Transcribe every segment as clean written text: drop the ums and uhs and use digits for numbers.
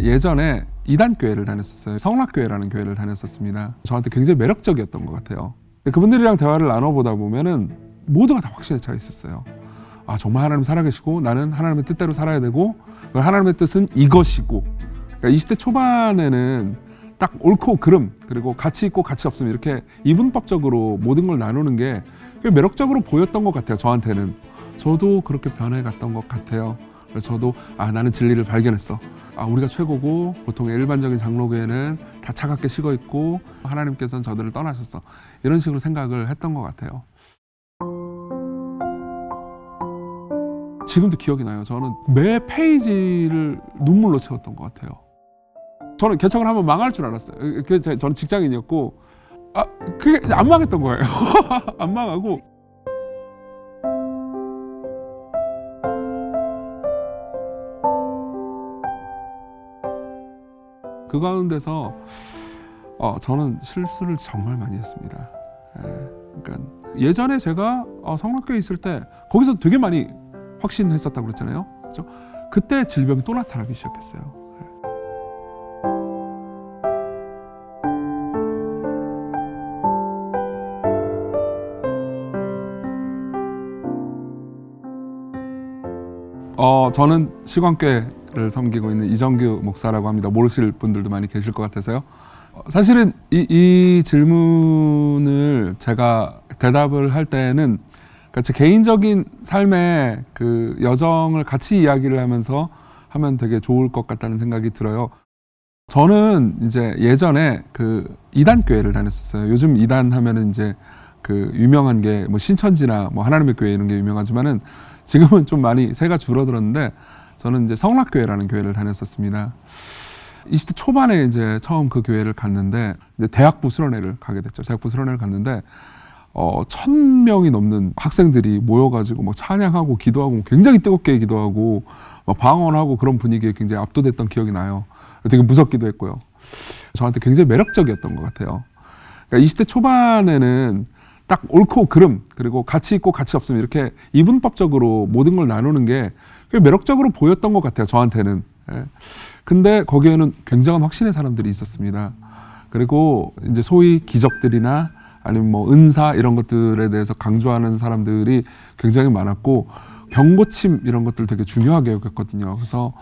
예전에 이단교회를 다녔었어요. 성락교회라는 교회를 다녔었습니다. 저한테 굉장히 매력적이었던 것 같아요. 그분들이랑 대화를 나눠보다 보면은 모두가 다 확신에 차 있었어요. 아, 정말 하나님 살아계시고 나는 하나님의 뜻대로 살아야 되고 하나님의 뜻은 이것이고. 그러니까 20대 초반에는 딱 옳고 그름, 그리고 가치 있고 가치 없음, 이렇게 이분법적으로 모든 걸 나누는 게 꽤 매력적으로 보였던 것 같아요. 저한테는. 저도 그렇게 변해갔던 것 같아요. 그래서 저도 나는 진리를 발견했어. 우리가 최고고 보통의 일반적인 장로교회는 다 차갑게 식어 있고 하나님께서는 저들을 떠나셨어. 이런 식으로 생각을 했던 것 같아요. 지금도 기억이 나요. 저는 매 페이지를 눈물로 채웠던 것 같아요. 저는 개척을 하면 망할 줄 알았어요. 저는 직장인이었고 그게 안 망했던 거예요. 안 망하고. 그 가운데서 저는 실수를 정말 많이 했습니다. 그러니까 예전에 제가 성락교회에 있을 때 거기서 되게 많이 확신했었다고 그랬잖아요. 그렇죠? 그때 질병이 또 나타나기 시작했어요. 저는 시광교회를 섬기고 있는 이정규 목사라고 합니다. 모르실 분들도 많이 계실 것 같아서요. 사실은 이 질문을 제가 대답을 할 때는 그러니까 제 개인적인 삶의 그 여정을 같이 이야기를 하면서 하면 되게 좋을 것 같다는 생각이 들어요. 저는 이제 예전에 그 이단교회를 다녔었어요. 요즘 이단 하면은 이제 그 유명한 게 뭐 신천지나 뭐 하나님의 교회 이런 게 유명하지만은 지금은 좀 많이 세가 줄어들었는데 저는 이제 성락교회라는 교회를 다녔었습니다. 20대 초반에 이제 처음 그 교회를 갔는데 이제 대학부 수련회를 가게 됐죠. 대학부 수련회를 갔는데 1,000명이 넘는 학생들이 모여가지고 막 찬양하고 기도하고 굉장히 뜨겁게 기도하고 막 방언하고 그런 분위기에 굉장히 압도됐던 기억이 나요. 되게 무섭기도 했고요. 저한테 굉장히 매력적이었던 것 같아요. 그러니까 20대 초반에는 딱 옳고 그름, 그리고 가치 있고 가치 없음, 이렇게 이분법적으로 모든 걸 나누는 게 꽤 매력적으로 보였던 것 같아요. 저한테는. 근데 거기에는 굉장한 확신의 사람들이 있었습니다. 그리고 이제 소위 기적들이나 아니면 뭐 은사 이런 것들에 대해서 강조하는 사람들이 굉장히 많았고 병고침 이런 것들 되게 중요하게 여겼거든요. 그래서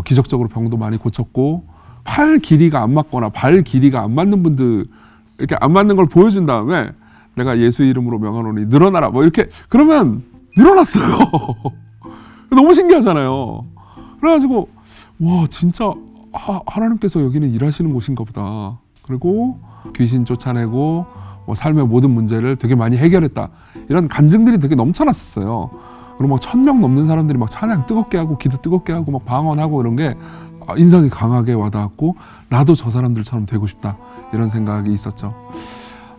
기적적으로 병도 많이 고쳤고 팔 길이가 안 맞거나 발 길이가 안 맞는 분들 이렇게 안 맞는 걸 보여준 다음에 내가 예수 이름으로 명하노니 늘어나라 뭐 이렇게 그러면 늘어났어요. 너무 신기하잖아요. 그래가지고 와 진짜 하나님께서 여기는 일하시는 곳인가 보다. 그리고 귀신 쫓아내고 뭐 삶의 모든 문제를 되게 많이 해결했다. 이런 간증들이 되게 넘쳐났었어요. 그리고 막 1,000명 넘는 사람들이 막 찬양 뜨겁게 하고 기도 뜨겁게 하고 막 방언하고 이런 게 인상이 강하게 와닿았고 나도 저 사람들처럼 되고 싶다. 이런 생각이 있었죠.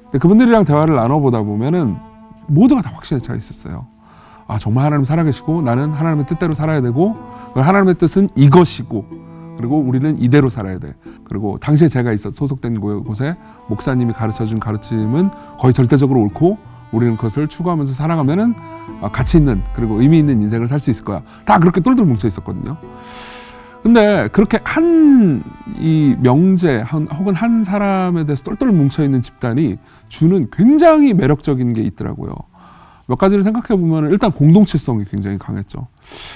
근데 그분들이랑 대화를 나눠보다 보면은 모두가 다 확신에 차 있었어요. 정말 하나님 살아계시고 나는 하나님의 뜻대로 살아야 되고 하나님의 뜻은 이것이고 그리고 우리는 이대로 살아야 돼. 그리고 당시에 제가 소속된 곳에 목사님이 가르쳐준 가르침은 거의 절대적으로 옳고 우리는 그것을 추구하면서 살아가면은 가치 있는 그리고 의미 있는 인생을 살 수 있을 거야. 다 그렇게 똘똘 뭉쳐 있었거든요. 근데 그렇게 이 명제 혹은 한 사람에 대해서 똘똘 뭉쳐 있는 집단이 주는 굉장히 매력적인 게 있더라고요. 몇 가지를 생각해 보면 일단 공동체성이 굉장히 강했죠.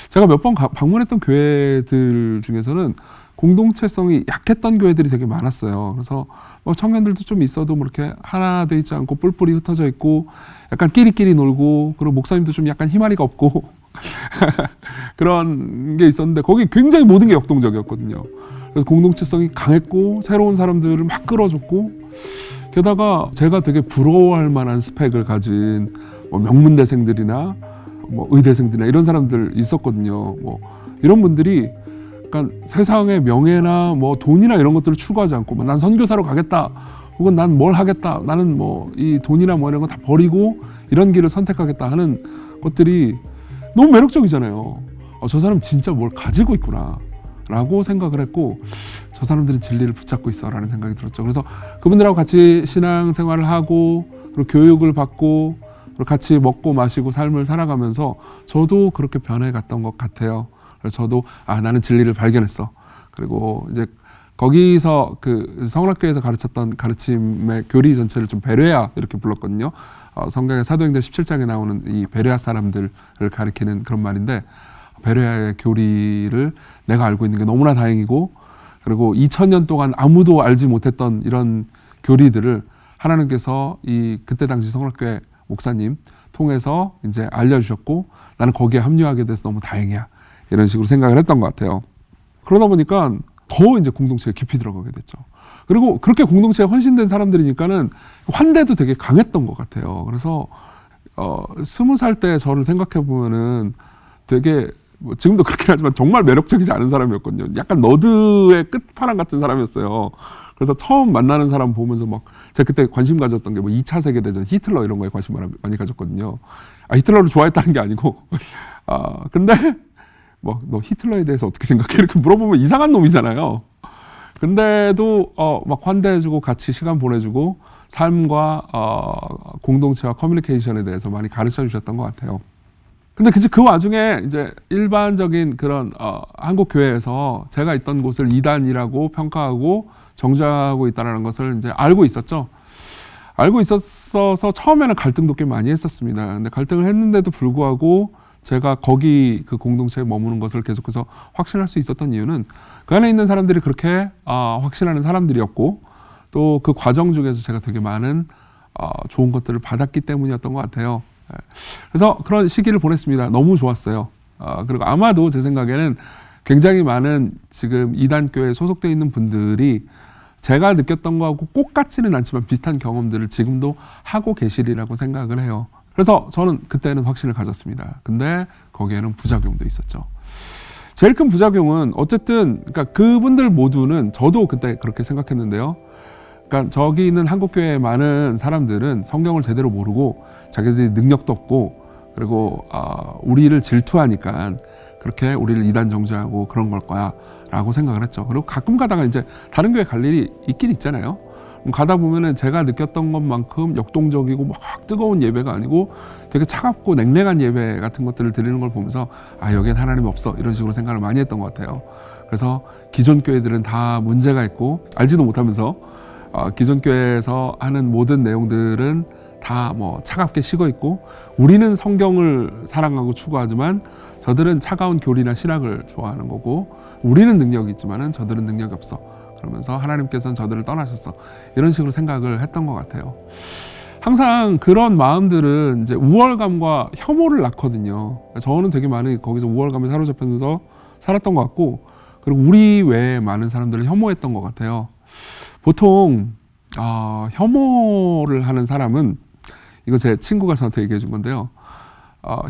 제가 몇 번 방문했던 교회들 중에서는 공동체성이 약했던 교회들이 되게 많았어요. 그래서 뭐 청년들도 좀 있어도 뭐 이렇게 하나 돼 있지 않고 뿔뿔이 흩어져 있고 약간 끼리끼리 놀고 그리고 목사님도 좀 약간 희마리가 없고 그런 게 있었는데 거기 굉장히 모든 게 역동적이었거든요. 그래서 공동체성이 강했고 새로운 사람들을 막 끌어줬고 게다가 제가 되게 부러워할 만한 스펙을 가진 뭐 명문대생들이나 뭐 의대생들이나 이런 사람들 있었거든요. 뭐 이런 분들이 그러니까 세상의 명예나 뭐 돈이나 이런 것들을 추구하지 않고 뭐 난 선교사로 가겠다 혹은 난 뭘 하겠다 나는 뭐 이 돈이나 뭐 이런 거 다 버리고 이런 길을 선택하겠다 하는 것들이 너무 매력적이잖아요. 저 사람 진짜 뭘 가지고 있구나 라고 생각을 했고 저 사람들은 진리를 붙잡고 있어 라는 생각이 들었죠. 그래서 그분들하고 같이 신앙생활을 하고 그리고 교육을 받고 그리고 같이 먹고 마시고 삶을 살아가면서 저도 그렇게 변해갔던 것 같아요. 그래서 저도 나는 진리를 발견했어. 그리고 이제 거기서 그 성락교에서 가르쳤던 가르침의 교리 전체를 좀 베레아 이렇게 불렀거든요. 성경의 사도행전 17장에 나오는 이 베레아 사람들을 가리키는 그런 말인데, 베레아의 교리를 내가 알고 있는 게 너무나 다행이고, 그리고 2000년 동안 아무도 알지 못했던 이런 교리들을 하나님께서 이 그때 당시 성락교회 목사님 통해서 이제 알려주셨고, 나는 거기에 합류하게 돼서 너무 다행이야, 이런 식으로 생각을 했던 것 같아요. 그러다 보니까 더 이제 공동체에 깊이 들어가게 됐죠. 그리고 그렇게 공동체에 헌신된 사람들이니까는 환대도 되게 강했던 것 같아요. 그래서 20살 때 저를 생각해 보면은 되게 뭐 지금도 그렇긴 하지만 정말 매력적이지 않은 사람이었거든요. 약간 너드의 끝판왕 같은 사람이었어요. 그래서 처음 만나는 사람 보면서 막 제가 그때 관심 가졌던 게 뭐 2차 세계대전, 히틀러 이런 거에 관심 많이 가졌거든요. 히틀러를 좋아했다는 게 아니고 근데 뭐 너 히틀러에 대해서 어떻게 생각해? 이렇게 물어보면 이상한 놈이잖아요. 근데도 막 환대해주고 같이 시간 보내주고 삶과 공동체와 커뮤니케이션에 대해서 많이 가르쳐 주셨던 것 같아요. 근데 그 와중에 이제 일반적인 그런 한국 교회에서 제가 있던 곳을 이단이라고 평가하고 정죄하고 있다는 것을 이제 알고 있었죠. 알고 있었어서 처음에는 갈등도 꽤 많이 했었습니다. 근데 갈등을 했는데도 불구하고 제가 거기 그 공동체에 머무는 것을 계속해서 확신할 수 있었던 이유는 그 안에 있는 사람들이 그렇게 확신하는 사람들이었고, 또 그 과정 중에서 제가 되게 많은 좋은 것들을 받았기 때문이었던 것 같아요. 그래서 그런 시기를 보냈습니다. 너무 좋았어요. 그리고 아마도 제 생각에는 굉장히 많은 지금 이단교회에 소속되어 있는 분들이 제가 느꼈던 거하고 꼭 같지는 않지만 비슷한 경험들을 지금도 하고 계시리라고 생각을 해요. 그래서 저는 그때는 확신을 가졌습니다. 근데 거기에는 부작용도 있었죠. 제일 큰 부작용은 어쨌든 그러니까 그분들 모두는, 저도 그때 그렇게 생각했는데요. 그러니까 저기 있는 한국교회의 많은 사람들은 성경을 제대로 모르고 자기들이 능력도 없고, 그리고 우리를 질투하니까 그렇게 우리를 이단 정죄하고 그런 걸 거야 라고 생각을 했죠. 그리고 가끔 가다가 이제 다른 교회 갈 일이 있긴 있잖아요. 가다 보면은 제가 느꼈던 것만큼 역동적이고 막 뜨거운 예배가 아니고 되게 차갑고 냉랭한 예배 같은 것들을 드리는 걸 보면서 여기엔 하나님이 없어, 이런 식으로 생각을 많이 했던 것 같아요. 그래서 기존 교회들은 다 문제가 있고 알지도 못하면서 기존 교회에서 하는 모든 내용들은 다 뭐 차갑게 식어 있고, 우리는 성경을 사랑하고 추구하지만 저들은 차가운 교리나 신학을 좋아하는 거고, 우리는 능력이 있지만은 저들은 능력이 없어, 그러면서 하나님께서는 저들을 떠나셨어, 이런 식으로 생각을 했던 것 같아요. 항상 그런 마음들은 이제 우월감과 혐오를 낳거든요. 저는 되게 많이 거기서 우월감에 사로잡혀서 살았던 것 같고, 그리고 우리 외에 많은 사람들을 혐오했던 것 같아요. 보통 혐오를 하는 사람은, 이거 제 친구가 저한테 얘기해 준 건데요.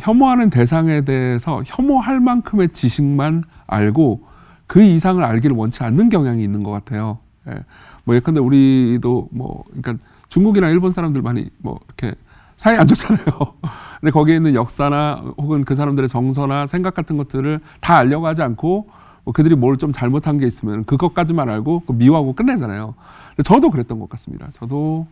혐오하는 대상에 대해서 혐오할 만큼의 지식만 알고 그 이상을 알기를 원치 않는 경향이 있는 것 같아요. 뭐 예컨대 우리도 그러니까 중국이나 일본 사람들 많이 이렇게 사이 안 좋잖아요. 근데 거기에 있는 역사나 혹은 그 사람들의 정서나 생각 같은 것들을 다 알려고 하지 않고 그들이 뭘 좀 잘못한 게 있으면 그것까지만 알고 미워하고 끝내잖아요. 근데 저도 그랬던 것 같습니다. 저도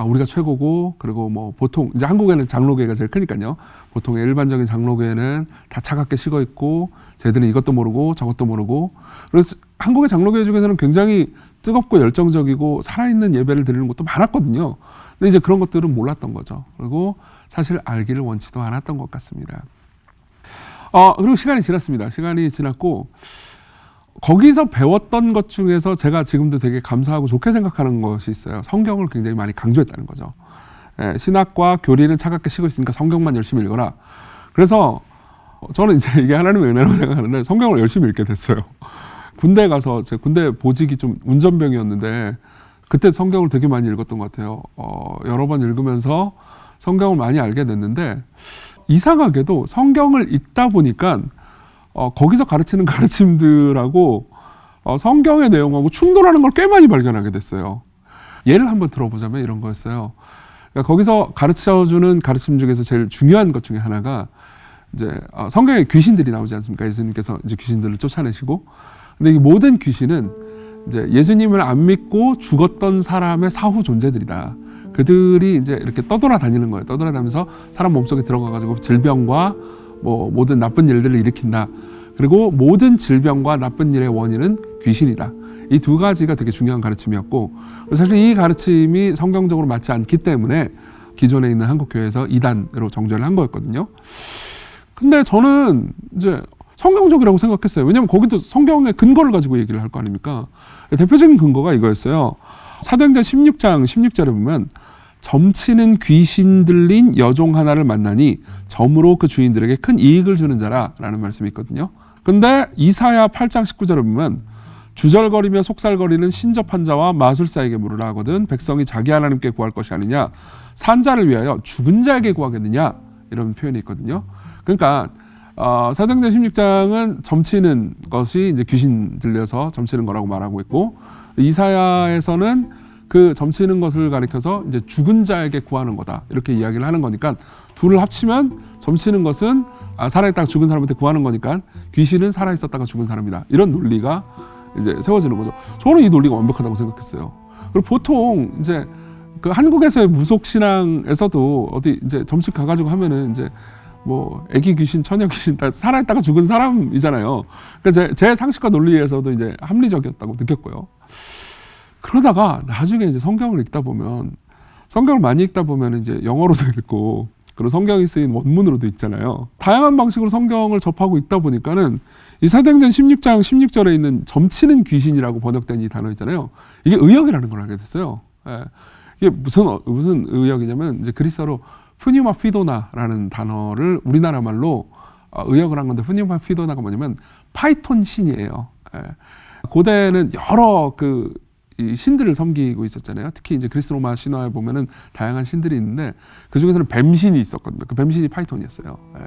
우리가 최고고, 그리고 보통 이제 한국에는 장로교회가 제일 크니까요. 보통의 일반적인 장로교회는 다 차갑게 식어 있고 쟤들은 이것도 모르고 저것도 모르고, 그래서 한국의 장로교회 중에서는 굉장히 뜨겁고 열정적이고 살아있는 예배를 드리는 것도 많았거든요. 근데 이제 그런 것들은 몰랐던 거죠. 그리고 사실 알기를 원치도 않았던 것 같습니다. 그리고 시간이 지났습니다. 시간이 지났고 거기서 배웠던 것 중에서 제가 지금도 되게 감사하고 좋게 생각하는 것이 있어요. 성경을 굉장히 많이 강조했다는 거죠. 신학과 교리는 차갑게 식어 있으니까 성경만 열심히 읽어라. 그래서 저는 이제 이게 하나님의 은혜라고 생각하는데 성경을 열심히 읽게 됐어요. 군대 가서, 제 군대 보직이 좀 운전병이었는데 그때 성경을 되게 많이 읽었던 것 같아요. 여러 번 읽으면서 성경을 많이 알게 됐는데, 이상하게도 성경을 읽다 보니까 거기서 가르치는 가르침들하고 성경의 내용하고 충돌하는 걸 꽤 많이 발견하게 됐어요. 예를 한번 들어보자면 이런 거였어요. 그러니까 거기서 가르쳐주는 가르침 중에서 제일 중요한 것 중에 하나가 이제 성경에 귀신들이 나오지 않습니까? 예수님께서 이제 귀신들을 쫓아내시고, 근데 이 모든 귀신은 이제 예수님을 안 믿고 죽었던 사람의 사후 존재들이다. 그들이 이제 이렇게 떠돌아다니는 거예요. 떠돌아다니면서 사람 몸속에 들어가가지고 질병과 모든 나쁜 일들을 일으킨다. 그리고 모든 질병과 나쁜 일의 원인은 귀신이다. 이 두 가지가 되게 중요한 가르침이었고, 사실 이 가르침이 성경적으로 맞지 않기 때문에 기존에 있는 한국교회에서 이단으로 정죄를 한 거였거든요. 근데 저는 이제 성경적이라고 생각했어요. 왜냐하면 거기도 성경의 근거를 가지고 얘기를 할 거 아닙니까? 대표적인 근거가 이거였어요. 사도행전 16장 16절에 보면 점치는 귀신 들린 여종 하나를 만나니 점으로 그 주인들에게 큰 이익을 주는 자라라는 말씀이 있거든요. 근데 이사야 8장 19절에 보면 주절거리며 속살거리는 신접한 자와 마술사에게 물으라 하거든 백성이 자기 하나님께 구할 것이 아니냐 산자를 위하여 죽은 자에게 구하겠느냐 이런 표현이 있거든요. 그러니까 사도행전 16장은 점치는 것이 이제 귀신 들려서 점치는 거라고 말하고 있고, 이사야에서는 그 점치는 것을 가리켜서 이제 죽은 자에게 구하는 거다 이렇게 이야기를 하는 거니까 둘을 합치면 점치는 것은 살아있다가 죽은 사람한테 구하는 거니까 귀신은 살아있었다가 죽은 사람이다 이런 논리가 이제 세워지는 거죠. 저는 이 논리가 완벽하다고 생각했어요. 그리고 보통 이제 그 한국에서의 무속 신앙에서도 어디 이제 점집 가가지고 하면은 이제 뭐 애기 귀신, 처녀 귀신 다 살아있다가 죽은 사람이잖아요. 그러니까 제 상식과 논리에서도 이제 합리적이었다고 느꼈고요. 그러다가 나중에 이제 성경을 읽다 보면, 성경을 많이 읽다 보면 이제 영어로도 읽고 그리고 성경이 쓰인 원문으로도 읽잖아요. 다양한 방식으로 성경을 접하고 있다 보니까는 이 사도행전 16장 16절에 있는 점치는 귀신이라고 번역된 이 단어 있잖아요. 이게 의역이라는 걸 알게 됐어요. 예. 이게 무슨 의역이냐면 이제 그리스어로 푸니마 피도나라는 단어를 우리나라 말로 의역을 한 건데, 푸니마 피도나가 뭐냐면 파이톤 신이에요. 예. 고대는 여러 이 신들을 섬기고 있었잖아요. 특히 이제 그리스 로마 신화에 보면은 다양한 신들이 있는데 그 중에서는 뱀신이 있었거든요. 그 뱀신이 파이톤이었어요. 예.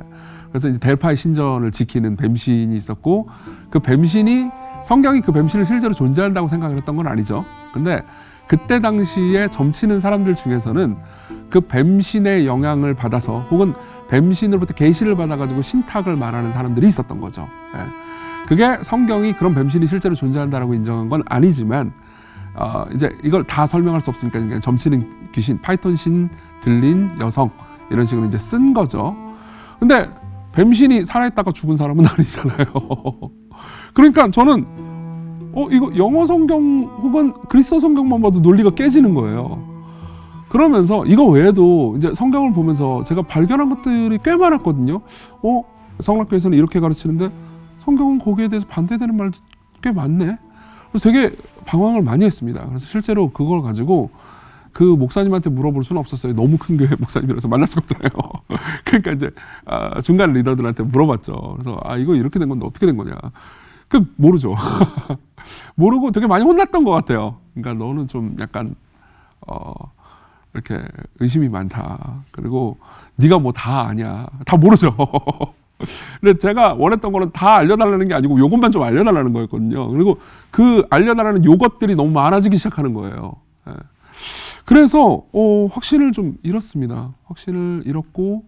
그래서 이제 델파의 신전을 지키는 뱀신이 있었고, 그 뱀신이 성경이 그 뱀신을 실제로 존재한다고 생각을 했던 건 아니죠. 근데 그때 당시에 점치는 사람들 중에서는 그 뱀신의 영향을 받아서 혹은 뱀신으로부터 계시를 받아가지고 신탁을 말하는 사람들이 있었던 거죠. 예. 그게 성경이 그런 뱀신이 실제로 존재한다라고 인정한 건 아니지만 이제 이걸 다 설명할 수 없으니까 그냥 점치는 귀신, 파이톤 신 들린 여성 이런 식으로 이제 쓴 거죠. 근데 뱀신이 살아있다가 죽은 사람은 아니잖아요. 그러니까 저는 이거 영어 성경 혹은 그리스어 성경만 봐도 논리가 깨지는 거예요. 그러면서 이거 외에도 이제 성경을 보면서 제가 발견한 것들이 꽤 많았거든요. 성락교에서는 이렇게 가르치는데 성경은 거기에 대해서 반대되는 말도 꽤 많네. 그래서 되게 방황을 많이 했습니다. 그래서 실제로 그걸 가지고 그 목사님한테 물어볼 수는 없었어요. 너무 큰 교회 목사님이라서 만날 수가 없잖아요. 그러니까 이제 중간 리더들한테 물어봤죠. 그래서 이거 이렇게 된 건데 어떻게 된 거냐. 모르죠. 모르고 되게 많이 혼났던 것 같아요. 그러니까 너는 좀 약간 이렇게 의심이 많다. 그리고 네가 뭐 다 아냐. 다 모르죠. 근데 제가 원했던 거는 다 알려달라는 게 아니고 요것만 좀 알려달라는 거였거든요. 그리고 그 알려달라는 요것들이 너무 많아지기 시작하는 거예요. 예. 그래서 확신을 좀 잃었습니다. 확신을 잃었고,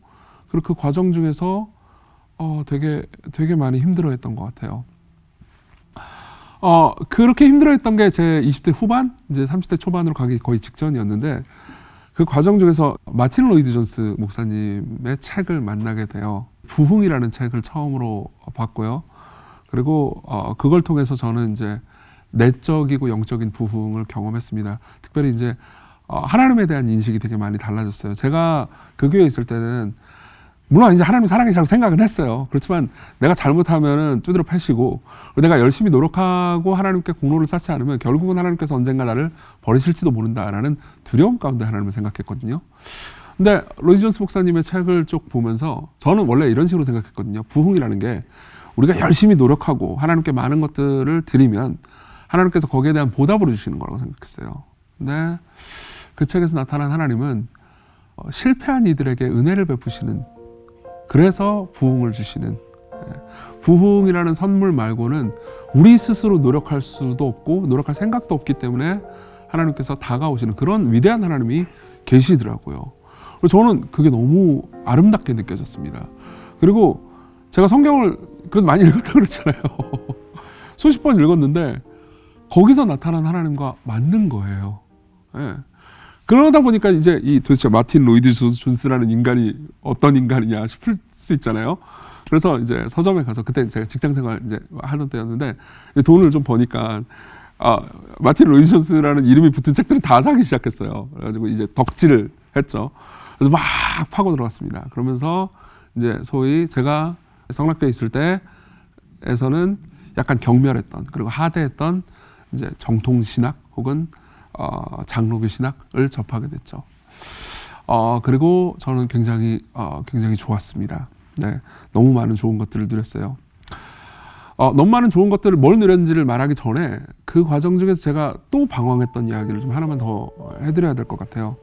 그리고 그 과정 중에서 되게 많이 힘들어했던 것 같아요. 그렇게 힘들어했던 게 제 20대 후반, 이제 30대 초반으로 가기 거의 직전이었는데, 그 과정 중에서 마틴 로이드 존스 목사님의 책을 만나게 돼요. 부흥이라는 책을 처음으로 봤고요. 그리고 그걸 통해서 저는 이제 내적이고 영적인 부흥을 경험했습니다. 특별히 이제 하나님에 대한 인식이 되게 많이 달라졌어요. 제가 그 교회에 있을 때는 물론 이제 하나님 사랑이라고 생각은 했어요. 그렇지만 내가 잘못하면은 두드려 패시고, 내가 열심히 노력하고 하나님께 공로를 쌓지 않으면 결국은 하나님께서 언젠가 나를 버리실지도 모른다라는 두려움 가운데 하나님을 생각했거든요. 근데 로이드 존스 목사님의 책을 쭉 보면서 저는 원래 이런 식으로 생각했거든요. 부흥이라는 게 우리가 열심히 노력하고 하나님께 많은 것들을 드리면 하나님께서 거기에 대한 보답으로 주시는 거라고 생각했어요. 근데 그 책에서 나타난 하나님은 실패한 이들에게 은혜를 베푸시는, 그래서 부흥을 주시는, 부흥이라는 선물 말고는 우리 스스로 노력할 수도 없고 노력할 생각도 없기 때문에 하나님께서 다가오시는 그런 위대한 하나님이 계시더라고요. 그래서 저는 그게 너무 아름답게 느껴졌습니다. 그리고 제가 성경을 그래도 많이 읽었다고 그랬잖아요. 수십 번 읽었는데 거기서 나타난 하나님과 맞는 거예요. 예. 그러다 보니까 이제 도대체 마틴 로이드 존스라는 인간이 어떤 인간이냐 싶을 수 있잖아요. 그래서 이제 서점에 가서 그때 제가 직장생활 이제 하던 때였는데 돈을 좀 버니까 마틴 로이드 존스라는 이름이 붙은 책들을 다 사기 시작했어요. 그래가지고 이제 덕질을 했죠. 그래서 막 파고 들어갔습니다. 그러면서 이제 소위 제가 성락교에 있을 때에서는 약간 경멸했던 그리고 하대했던 이제 정통 신학 혹은 장로교 신학을 접하게 됐죠. 그리고 저는 굉장히 좋았습니다. 네, 너무 많은 좋은 것들을 누렸어요. 너무 많은 좋은 것들을 뭘 누렸는지를 말하기 전에 그 과정 중에서 제가 또 방황했던 이야기를 좀 하나만 더 해드려야 될 것 같아요.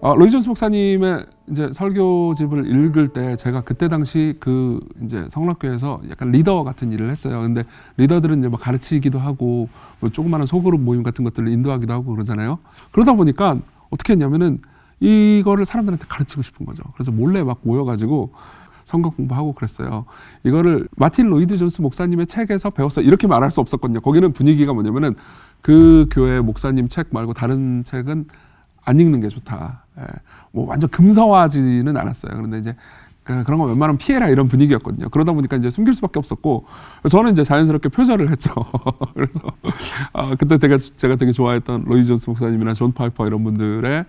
로이드 존스 목사님의 이제 설교집을 읽을 때 제가 그때 당시 그 이제 성락교에서 약간 리더 같은 일을 했어요. 근데 리더들은 이제 뭐 가르치기도 하고 뭐 조그마한 소그룹 모임 같은 것들을 인도하기도 하고 그러잖아요. 그러다 보니까 어떻게 했냐면은 이거를 사람들한테 가르치고 싶은 거죠. 그래서 몰래 막 모여가지고 성경 공부하고 그랬어요. 이거를 마틴 로이드 존스 목사님의 책에서 배웠어 이렇게 말할 수 없었거든요. 거기는 분위기가 뭐냐면은 그 교회 목사님 책 말고 다른 책은 안 읽는 게 좋다. 뭐 완전 금서화지는 않았어요. 그런데 이제 그런 거 웬만하면 피해라 이런 분위기였거든요. 그러다 보니까 이제 숨길 수밖에 없었고 저는 이제 자연스럽게 표절을 했죠. 그래서 그때 제가 되게 좋아했던 로이드 존스 목사님이나 존 파이퍼 이런 분들의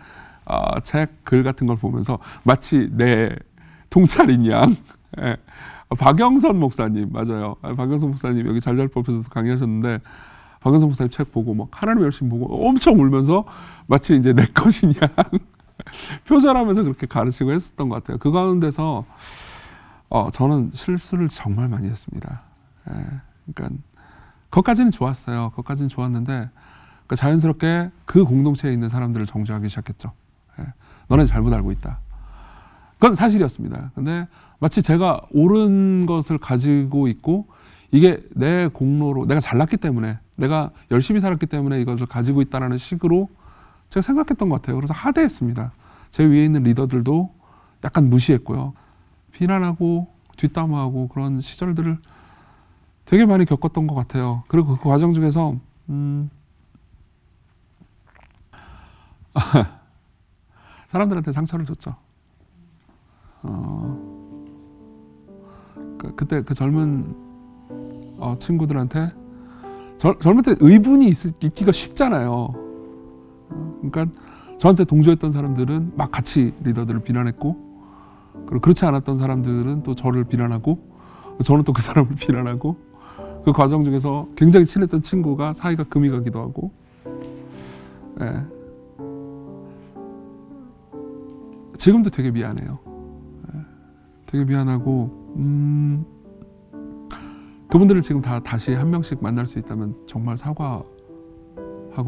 책, 글 같은 걸 보면서 마치 내 통찰인 양 박영선 목사님 맞아요. 박영선 목사님 여기 잘잘법에서도 강의하셨는데 박영선 목사님 책 보고 막 하나님 열심히 보고 엄청 울면서 마치 이제 내 것인 양 표절하면서 그렇게 가르치고 했었던 것 같아요. 그 가운데서 저는 실수를 정말 많이 했습니다. 그러니까 그것까지는 좋았어요. 그것까지는 좋았는데 그러니까 자연스럽게 그 공동체에 있는 사람들을 정죄하기 시작했죠. 너네 잘못 알고 있다. 그건 사실이었습니다. 근데 마치 제가 옳은 것을 가지고 있고 이게 내 공로로 내가 잘났기 때문에 내가 열심히 살았기 때문에 이것을 가지고 있다는 식으로 제가 생각했던 것 같아요. 그래서 하대했습니다. 제 위에 있는 리더들도 약간 무시했고요. 비난하고 뒷담화하고 그런 시절들을 되게 많이 겪었던 것 같아요. 그리고 그 과정 중에서 사람들한테 상처를 줬죠. 그때 그 젊은 친구들한테 젊을 때 의분이 있기가 쉽잖아요. 그러니까 저한테 동조했던 사람들은 막 같이 리더들을 비난했고 그리고 그렇지 않았던 사람들은 또 저를 비난하고 저는 또 그 사람을 비난하고 그 과정 중에서 굉장히 친했던 친구가 사이가 금이 가기도 하고 지금도 되게 미안해요. 되게 미안하고 그분들을 지금 다시 한 명씩 만날 수 있다면 정말 사과하고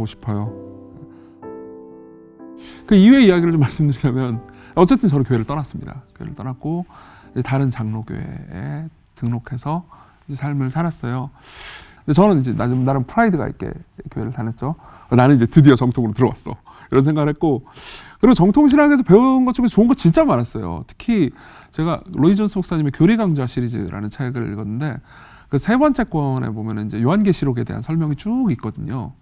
싶어요. 그 이후의 이야기를 좀 말씀드리자면 어쨌든 저는 교회를 떠났습니다. 교회를 떠났고 이제 다른 장로교회에 등록해서 이제 삶을 살았어요. 근데 저는 이제 나름 프라이드가 있게 교회를 다녔죠. 나는 이제 드디어 정통으로 들어왔어. 이런 생각을 했고 그리고 정통신학에서 배운 것 중에 좋은 거 진짜 많았어요. 특히 제가 로이드 존스 목사님의 교리강좌 시리즈라는 책을 읽었는데 그 세 번째 권에 보면 이제 요한계시록에 대한 설명이 쭉 있거든요.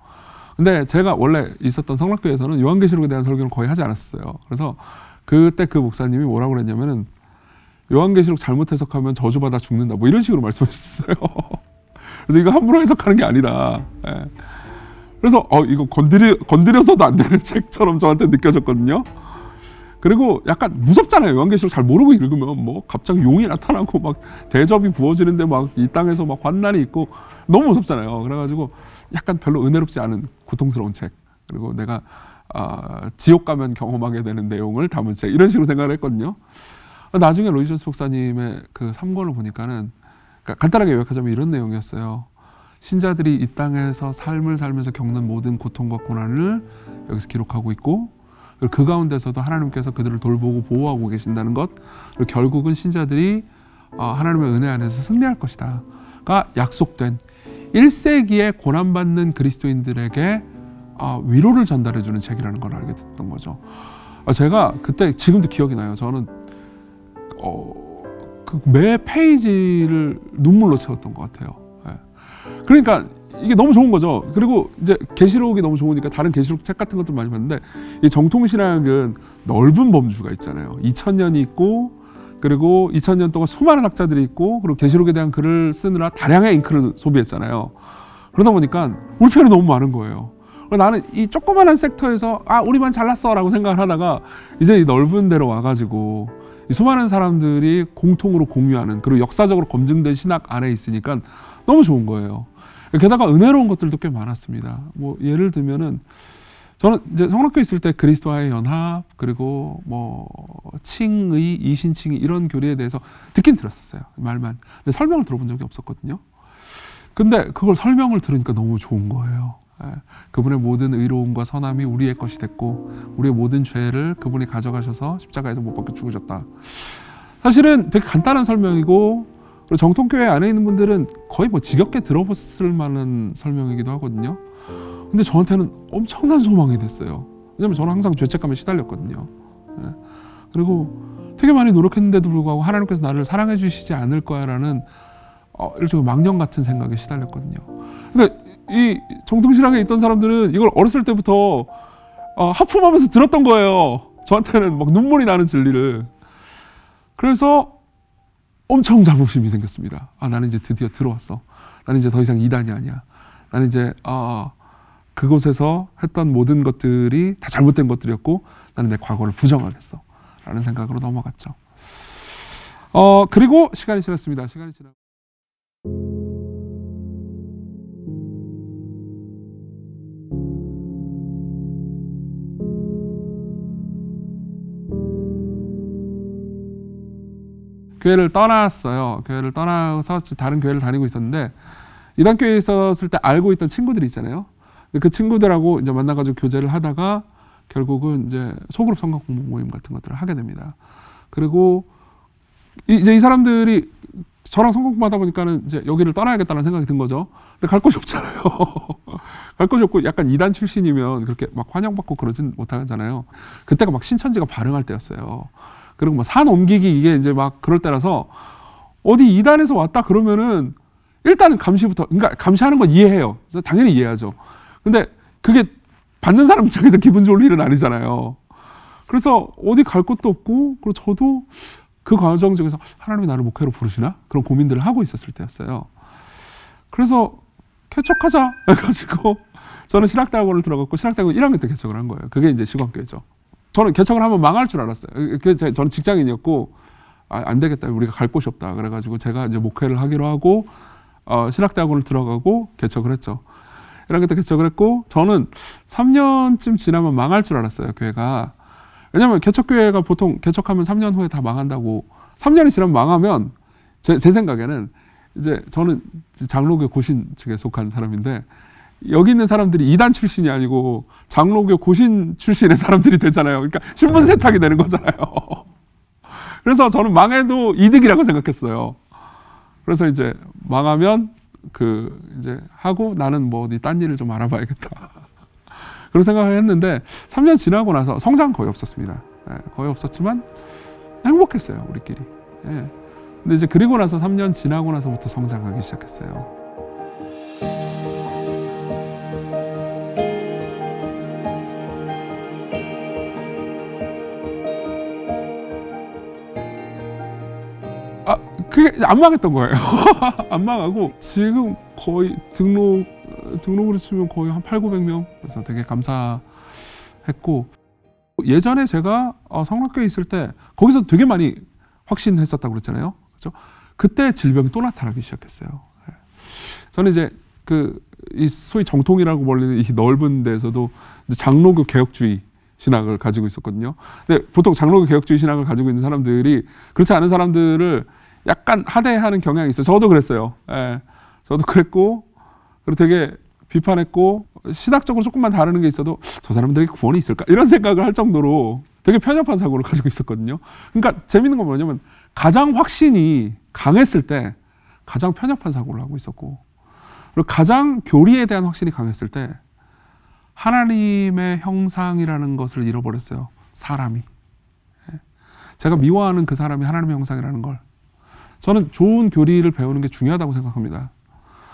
근데 제가 원래 있었던 성락교에서는 요한계시록에 대한 설교는 거의 하지 않았어요. 그래서 그때 그 목사님이 뭐라고 그랬냐면은 요한계시록 잘못 해석하면 저주받아 죽는다 뭐 이런 식으로 말씀하셨어요. 그래서 이거 함부로 해석하는 게 아니다. 그래서 이거 건드려서도 안 되는 책처럼 저한테 느껴졌거든요. 그리고 약간 무섭잖아요. 요한계시록 잘 모르고 읽으면 뭐 갑자기 용이 나타나고 막 대접이 부어지는데 막 이 땅에서 막 환난이 있고 너무 무섭잖아요. 그래가지고 약간 별로 은혜롭지 않은 고통스러운 책. 그리고 내가 지옥 가면 경험하게 되는 내용을 담은 책 이런 식으로 생각을 했거든요. 나중에 로이드 존스 목사님의 그 3권을 보니까는 그러니까 간단하게 요약하자면 이런 내용이었어요. 신자들이 이 땅에서 삶을 살면서 겪는 모든 고통과 고난을 여기서 기록하고 있고 그 가운데서도 하나님께서 그들을 돌보고 보호하고 계신다는 것 그리고 결국은 신자들이 하나님의 은혜 안에서 승리할 것이다가 약속된 1세기에 고난받는 그리스도인들에게 위로를 전달해주는 책이라는 걸 알게 됐던 거죠. 제가 그때 지금도 기억이 나요. 저는 그 매 페이지를 눈물로 채웠던 것 같아요. 그러니까 이게 너무 좋은 거죠. 그리고 이제 계시록이 너무 좋으니까 다른 계시록 책 같은 것도 많이 봤는데 이 정통신학은 넓은 범주가 있잖아요. 2000년이 있고 그리고 2000년 동안 수많은 학자들이 있고 그리고 계시록에 대한 글을 쓰느라 다량의 잉크를 소비했잖아요. 그러다 보니까 울편이 너무 많은 거예요. 나는 이 조그마한 섹터에서 우리만 잘났어 라고 생각을 하다가 이제 이 넓은 데로 와가지고 이 수많은 사람들이 공통으로 공유하는 그리고 역사적으로 검증된 신학 안에 있으니까 너무 좋은 거예요. 게다가 은혜로운 것들도 꽤 많았습니다. 뭐 예를 들면은 저는 이제 성락교에 있을 때 그리스도와의 연합 그리고 뭐 칭의, 이신칭의 이런 교리에 대해서 듣긴 들었었어요. 말만. 근데 설명을 들어본 적이 없었거든요. 근데 그걸 설명을 들으니까 너무 좋은 거예요. 그분의 모든 의로움과 선함이 우리의 것이 됐고 우리의 모든 죄를 그분이 가져가셔서 십자가에서 못 박혀 죽으셨다. 사실은 되게 간단한 설명이고 그리고 정통교회 안에 있는 분들은 거의 뭐 지겹게 들어봤을 만한 설명이기도 하거든요. 근데 저한테는 엄청난 소망이 됐어요. 왜냐면 저는 항상 죄책감에 시달렸거든요. 그리고 되게 많이 노력했는데도 불구하고 하나님께서 나를 사랑해 주시지 않을 거야 라는 일종의 망령 같은 생각에 시달렸거든요. 그러니까 이 정통신학에 있던 사람들은 이걸 어렸을 때부터 하품하면서 들었던 거예요. 저한테는 막 눈물이 나는 진리를. 그래서 엄청 자부심이 생겼습니다. 나는 이제 드디어 들어왔어. 나는 이제 더 이상 이단이 아니야. 나는 이제 그곳에서 했던 모든 것들이 다 잘못된 것들이었고 나는 내 과거를 부정하겠어 라는 생각으로 넘어갔죠. 그리고 시간이 지났습니다. 교회를 떠났어요. 교회를 떠나서 다른 교회를 다니고 있었는데 이단교회에 있었을 때 알고 있던 친구들이 있잖아요. 그 친구들하고 이제 만나가지고 교제를 하다가 결국은 이제 소그룹 성경 공부 모임 같은 것들을 하게 됩니다. 그리고 이제 이 사람들이 저랑 성경 공부하다 보니까는 이제 여기를 떠나야겠다는 생각이 든 거죠. 근데 갈 곳이 없잖아요. 갈 곳이 없고 약간 이단 출신이면 그렇게 막 환영받고 그러진 못하잖아요. 그때가 막 신천지가 발흥할 때였어요. 그리고 뭐 산 옮기기 이게 이제 막 그럴 때라서 어디 이단에서 왔다 그러면은 일단은 감시부터, 그러니까 감시하는 건 이해해요. 당연히 이해하죠. 근데 그게 받는 사람 입장에서 기분 좋을 일은 아니잖아요. 그래서 어디 갈 곳도 없고, 그리고 저도 그 과정 중에서 하나님이 나를 목회로 부르시나? 그런 고민들을 하고 있었을 때였어요. 그래서 개척하자 해가지고 저는 신학대학원을 들어갔고 신학대학원 1학년 때 개척을 한 거예요. 그게 이제 시광교회죠. 저는 개척을 하면 망할 줄 알았어요. 저는 직장인이었고 안 되겠다. 우리가 갈 곳이 없다. 그래가지고 제가 이제 목회를 하기로 하고 신학대학원을 들어가고 개척을 했죠. 1학년 때 개척을 했고 저는 3년쯤 지나면 망할 줄 알았어요. 교회가. 왜냐면 개척교회가 보통 개척하면 3년 후에 다 망한다고. 3년이 지나면 망하면 제 생각에는 이제 저는 장로교 고신 측에 속한 사람인데 여기 있는 사람들이 이단 출신이 아니고 장로교 고신 출신의 사람들이 되잖아요. 그러니까 신분 세탁이 되는 거잖아요. 그래서 저는 망해도 이득이라고 생각했어요. 그래서 이제 망하면 이제 하고 나는 뭐 어디 딴 일을 좀 알아봐야겠다. 그런 생각을 했는데 3년 지나고 나서 성장은 거의 없었습니다. 거의 없었지만 행복했어요, 우리끼리. 근데 이제 그리고 나서 3년 지나고 나서부터 성장하기 시작했어요. 그게 안 망했던 거예요. 안 망하고 지금 거의 등록으로 치면 거의 한 800~900명. 그래서 되게 감사했고 예전에 제가 성락교에 있을 때 거기서 되게 많이 확신했었다고 그랬잖아요. 그렇죠? 그때 질병이 또 나타나기 시작했어요. 저는 이제 이 소위 정통이라고 불리는 이 넓은 데에서도 장로교 개혁주의 신학을 가지고 있었거든요. 근데 보통 장로교 개혁주의 신학을 가지고 있는 사람들이 그렇지 않은 사람들을 약간 하대하는 경향이 있어요. 저도 그랬어요. 저도 그랬고 그리고 되게 비판했고 신학적으로 조금만 다르는 게 있어도 저 사람들에게 구원이 있을까? 이런 생각을 할 정도로 되게 편협한 사고를 가지고 있었거든요. 그러니까 재밌는 건 뭐냐면 가장 확신이 강했을 때 가장 편협한 사고를 하고 있었고 그리고 가장 교리에 대한 확신이 강했을 때 하나님의 형상이라는 것을 잃어버렸어요. 사람이. 제가 미워하는 그 사람이 하나님의 형상이라는 걸. 저는 좋은 교리를 배우는 게 중요하다고 생각합니다.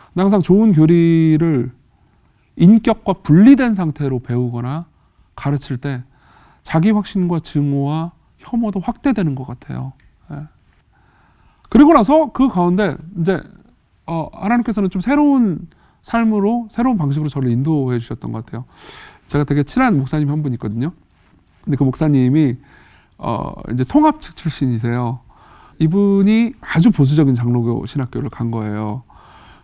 근데 항상 좋은 교리를 인격과 분리된 상태로 배우거나 가르칠 때 자기 확신과 증오와 혐오도 확대되는 것 같아요. 예. 그리고 나서 그 가운데 이제 하나님께서는 좀 새로운 삶으로, 새로운 방식으로 저를 인도해 주셨던 것 같아요. 제가 되게 친한 목사님 한 분 있거든요. 근데 그 목사님이 이제 통합 측 출신이세요. 이분이 아주 보수적인 장로교 신학교를 간 거예요.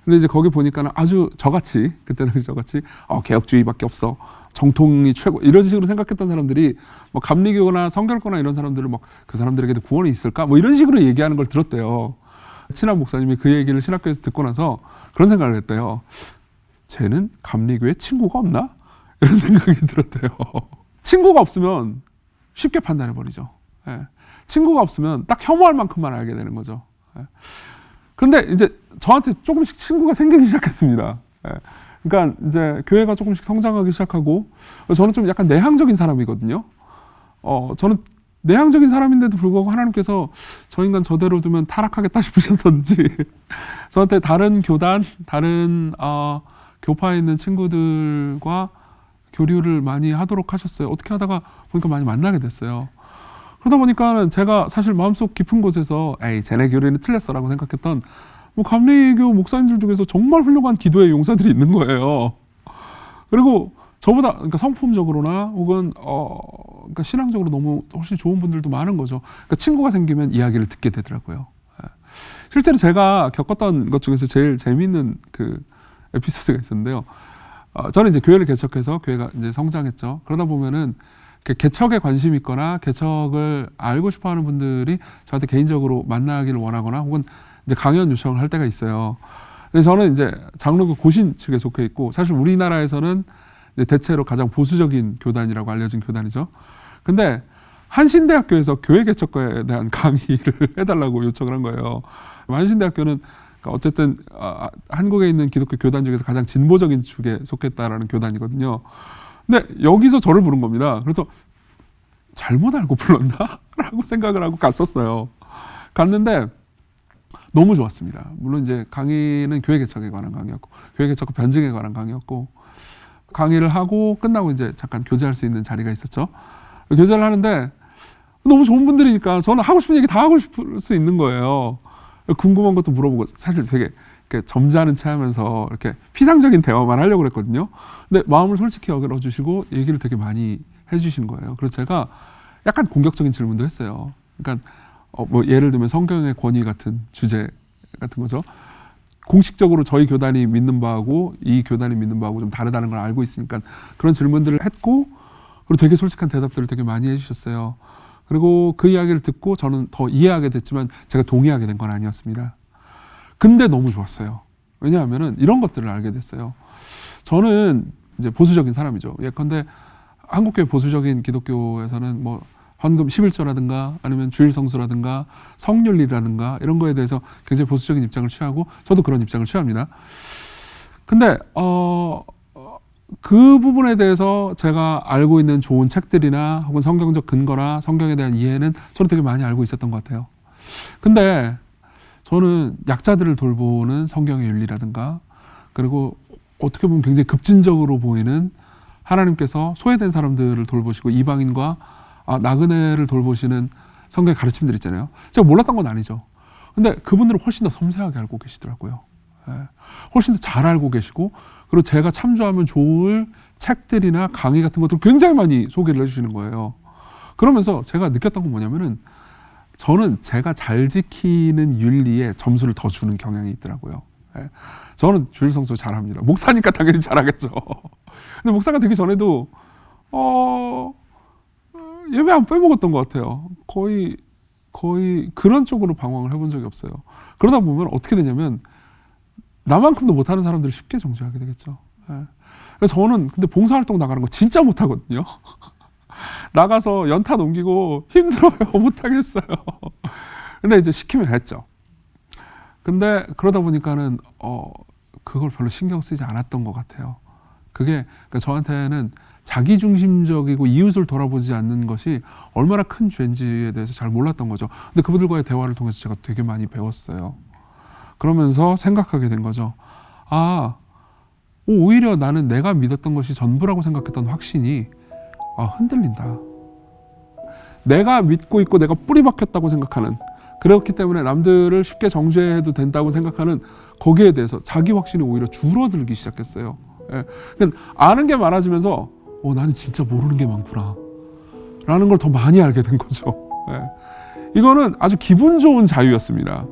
근데 이제 거기 보니까는 아주 저같이, 그때는 저같이 개혁주의밖에 없어, 정통이 최고, 이런 식으로 생각했던 사람들이 뭐 감리교나 성결교나 이런 사람들을 막 그 사람들에게도 구원이 있을까? 뭐 이런 식으로 얘기하는 걸 들었대요. 친한 목사님이 그 얘기를 신학교에서 듣고 나서 그런 생각을 했대요. 쟤는 감리교에 친구가 없나? 이런 생각이 들었대요. 친구가 없으면 쉽게 판단해버리죠. 예. 친구가 없으면 딱 혐오할 만큼만 알게 되는 거죠. 예. 그런데 이제 저한테 조금씩 친구가 생기기 시작했습니다. 예. 그러니까 이제 교회가 조금씩 성장하기 시작하고, 저는 좀 약간 내향적인 사람이거든요. 저는 내향적인 사람인데도 불구하고 하나님께서 저 인간 저대로 두면 타락하겠다 싶으셨던지 저한테 다른 교단, 다른 교파에 있는 친구들과 교류를 많이 하도록 하셨어요. 어떻게 하다가 보니까 많이 만나게 됐어요. 그러다 보니까 제가 사실 마음속 깊은 곳에서 에이 쟤네 교리는 틀렸어라고 생각했던 뭐 감리교 목사님들 중에서 정말 훌륭한 기도의 용사들이 있는 거예요. 그리고 저보다 그러니까 성품적으로나 혹은 그러니까 신앙적으로 너무 훨씬 좋은 분들도 많은 거죠. 그러니까 친구가 생기면 이야기를 듣게 되더라고요. 실제로 제가 겪었던 것 중에서 제일 재미있는 그 에피소드가 있었는데요. 저는 이제 교회를 개척해서 교회가 이제 성장했죠. 그러다 보면은 개척에 관심 있거나 개척을 알고 싶어하는 분들이 저한테 개인적으로 만나기를 원하거나 혹은 이제 강연 요청을 할 때가 있어요. 근데 저는 이제 장로교 고신 측에 속해 있고, 사실 우리나라에서는 이제 대체로 가장 보수적인 교단이라고 알려진 교단이죠. 근데 한신대학교에서 교회 개척에 대한 강의를 해달라고 요청을 한 거예요. 한신대학교는 어쨌든 한국에 있는 기독교 교단 중에서 가장 진보적인 축에 속했다라는 교단이거든요. 근데 여기서 저를 부른 겁니다. 그래서 잘못 알고 불렀나? 라고 생각을 하고 갔었어요. 갔는데 너무 좋았습니다. 물론 이제 강의는 교회 개척에 관한 강의였고, 교회 개척 변증에 관한 강의였고, 강의를 하고 끝나고 이제 잠깐 교제할 수 있는 자리가 있었죠. 교제를 하는데 너무 좋은 분들이니까 저는 하고 싶은 얘기 다 하고 싶을 수 있는 거예요. 궁금한 것도 물어보고, 사실 되게 이렇게 점잖은 체 하면서 이렇게 피상적인 대화만 하려고 그랬거든요. 근데 마음을 솔직히 열어주시고 얘기를 되게 많이 해주신 거예요. 그래서 제가 약간 공격적인 질문도 했어요. 그러니까 뭐 예를 들면 성경의 권위 같은 주제 같은 거죠. 공식적으로 저희 교단이 믿는 바하고 이 교단이 믿는 바하고 좀 다르다는 걸 알고 있으니까 그런 질문들을 했고, 그리고 되게 솔직한 대답들을 되게 많이 해주셨어요. 그리고 그 이야기를 듣고 저는 더 이해하게 됐지만 제가 동의하게 된 건 아니었습니다. 근데 너무 좋았어요. 왜냐하면은 이런 것들을 알게 됐어요. 저는 이제 보수적인 사람이죠. 예컨대 한국교회 보수적인 기독교에서는 뭐 헌금 11조라든가 아니면 주일 성수라든가 성윤리라든가 이런 거에 대해서 굉장히 보수적인 입장을 취하고, 저도 그런 입장을 취합니다. 근데 그 부분에 대해서 제가 알고 있는 좋은 책들이나 혹은 성경적 근거나 성경에 대한 이해는 저는 되게 많이 알고 있었던 것 같아요. 근데 저는 약자들을 돌보는 성경의 윤리라든가, 그리고 어떻게 보면 굉장히 급진적으로 보이는 하나님께서 소외된 사람들을 돌보시고 이방인과 나그네를 돌보시는 성경의 가르침들 있잖아요. 제가 몰랐던 건 아니죠. 근데 그분들은 훨씬 더 섬세하게 알고 계시더라고요. 훨씬 더 잘 알고 계시고, 그리고 제가 참조하면 좋을 책들이나 강의 같은 것들을 굉장히 많이 소개를 해주시는 거예요. 그러면서 제가 느꼈던 건 뭐냐면은, 저는 제가 잘 지키는 윤리에 점수를 더 주는 경향이 있더라고요. 저는 주일 성수 잘합니다. 목사니까 당연히 잘하겠죠. 근데 목사가 되기 전에도 예배 안 빼먹었던 것 같아요. 거의 그런 쪽으로 방황을 해본 적이 없어요. 그러다 보면 어떻게 되냐면 나만큼도 못하는 사람들을 쉽게 정죄하게 되겠죠. 그래서 저는 근데 봉사활동 나가는 거 진짜 못하거든요. 나가서 연타 넘기고 힘들어요. 못하겠어요. 근데 이제 시키면 했죠. 근데 그러다 보니까는 그걸 별로 신경 쓰지 않았던 것 같아요. 그게 그러니까 저한테는 자기중심적이고 이웃을 돌아보지 않는 것이 얼마나 큰 죄인지에 대해서 잘 몰랐던 거죠. 근데 그분들과의 대화를 통해서 제가 되게 많이 배웠어요. 그러면서 생각하게 된 거죠. 오히려 나는 내가 믿었던 것이 전부라고 생각했던 확신이 흔들린다. 내가 믿고 있고 내가 뿌리 박혔다고 생각하는, 그렇기 때문에 남들을 쉽게 정죄해도 된다고 생각하는 거기에 대해서 자기 확신이 오히려 줄어들기 시작했어요. 그러니까 아는 게 많아지면서 나는 진짜 모르는 게 많구나 라는 걸 더 많이 알게 된 거죠. 이거는 아주 기분 좋은 자유였습니다.